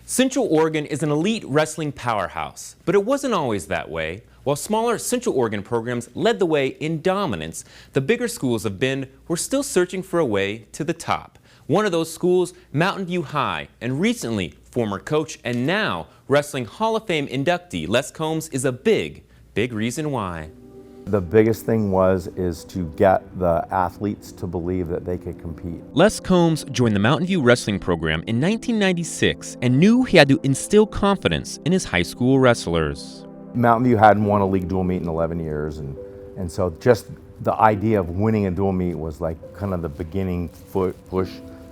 Central Oregon is an elite wrestling powerhouse, but it wasn't always that way. While smaller Central Oregon programs led the way in dominance, the bigger schools of Bend were still searching for a way to the top. One of those schools, Mountain View High, and recently former coach and now Wrestling Hall of Fame inductee Les Combs is a big reason why. The biggest thing is to get the athletes to believe that they could compete. Les Combs joined the Mountain View wrestling program in 1996 and knew he had to instill confidence in his high school wrestlers. Mountain View hadn't won a league dual meet in 11 years, and so just the idea of winning a dual meet was like kind of the beginning push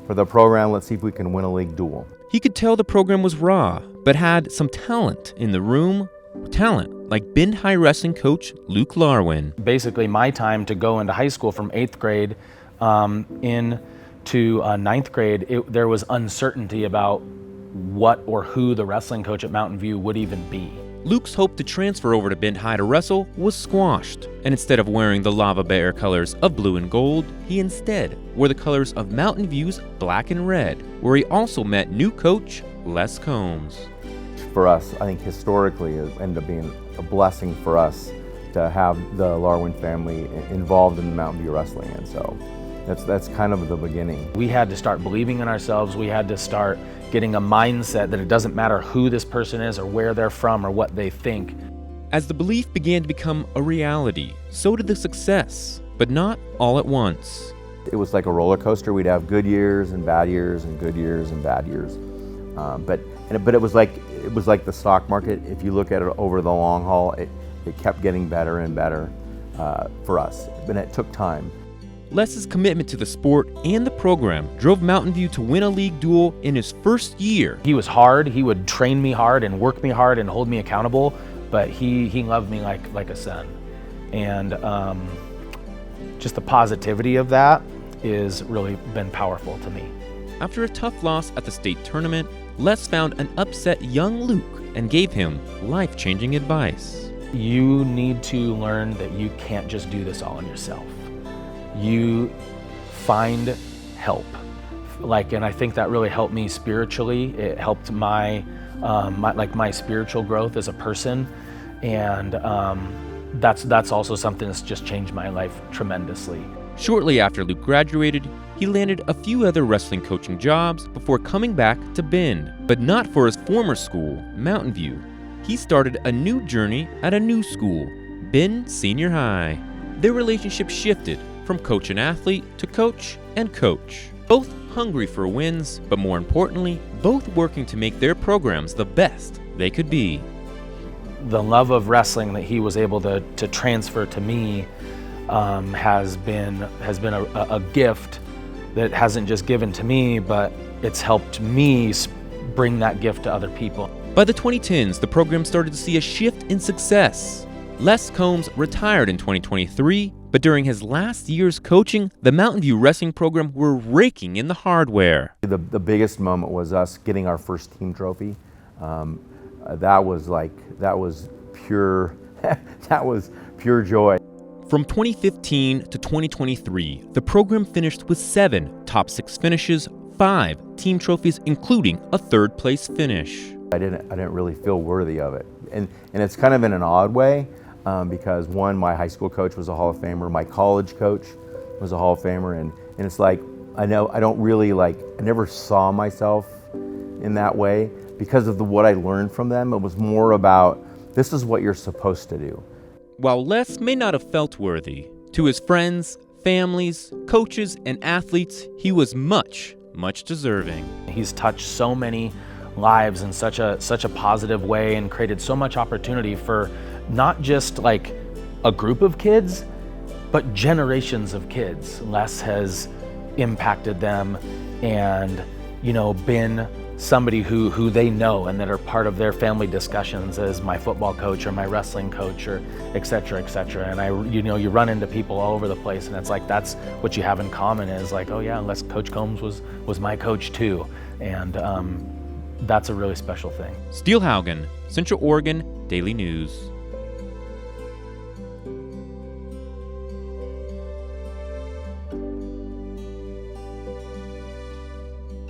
for the program. Let's see if we can win a league dual. He could tell the program was raw, but had some talent in the room. Talent like Bend High wrestling coach Luke Larwin. Basically, my time to go into high school from 8th grade into 9th grade, there was uncertainty about what or who the wrestling coach at Mountain View would even be. Luke's hope to transfer over to Bend High to wrestle was squashed, and instead of wearing the Lava Bear colors of blue and gold, he instead wore the colors of Mountain View's black and red, where he also met new coach Les Combs. For us, I think historically it ended up being a blessing for us to have the Larwin family involved in Mountain View wrestling, and so that's kind of the beginning. We had to start believing in ourselves. We had to start getting a mindset that it doesn't matter who this person is or where they're from or what they think. As the belief began to become a reality, so did the success, but not all at once. It was like a roller coaster. We'd have good years and bad years and good years and bad years, but it was like the stock market. If you look at it over the long haul, it kept getting better and better for us, but it took time. Les's commitment to the sport and the program drove Mountain View to win a league duel in his first year. He was hard. He would train me hard and work me hard and hold me accountable, but he loved me like a son. And just the positivity of that is really been powerful to me. After a tough loss at the state tournament, Les found an upset young Luke and gave him life-changing advice. You need to learn that you can't just do this all on yourself. You find help. And I think that really helped me spiritually. It helped my spiritual growth as a person, and that's also something that's just changed my life tremendously. Shortly after Luke graduated, he landed a few other wrestling coaching jobs before coming back to Bend, but not for his former school, Mountain View. He started a new journey at a new school, Bend Senior High. Their relationship shifted from coach and athlete to coach and coach. Both hungry for wins, but more importantly, both working to make their programs the best they could be. The love of wrestling that he was able to transfer to me has been a gift that hasn't just given to me, but it's helped me bring that gift to other people. By the 2010s, the program started to see a shift in success. Les Combs retired in 2023, but during his last year's coaching, the Mountain View wrestling program were raking in the hardware. The biggest moment was us getting our first team trophy. That was pure joy. From 2015 to 2023, the program finished with 7 top 6 finishes, 5 team trophies, including a 3rd place finish. I didn't really feel worthy of it, and it's kind of in an odd way because one, my high school coach was a Hall of Famer, my college coach was a Hall of Famer, and it's like I never saw myself in that way because of what I learned from them. It was more about this is what you're supposed to do. While Les may not have felt worthy, to his friends, families, coaches, and athletes, he was much deserving. He's touched so many lives in such a positive way and created so much opportunity for not just like a group of kids, but generations of kids. Les has impacted them and, been somebody who they know and that are part of their family discussions as my football coach or my wrestling coach or et cetera, et cetera. And you run into people all over the place, and it's like that's what you have in common is like, oh yeah, Les Coach Combs was my coach too. And that's a really special thing. Steele Haugen, Central Oregon Daily News.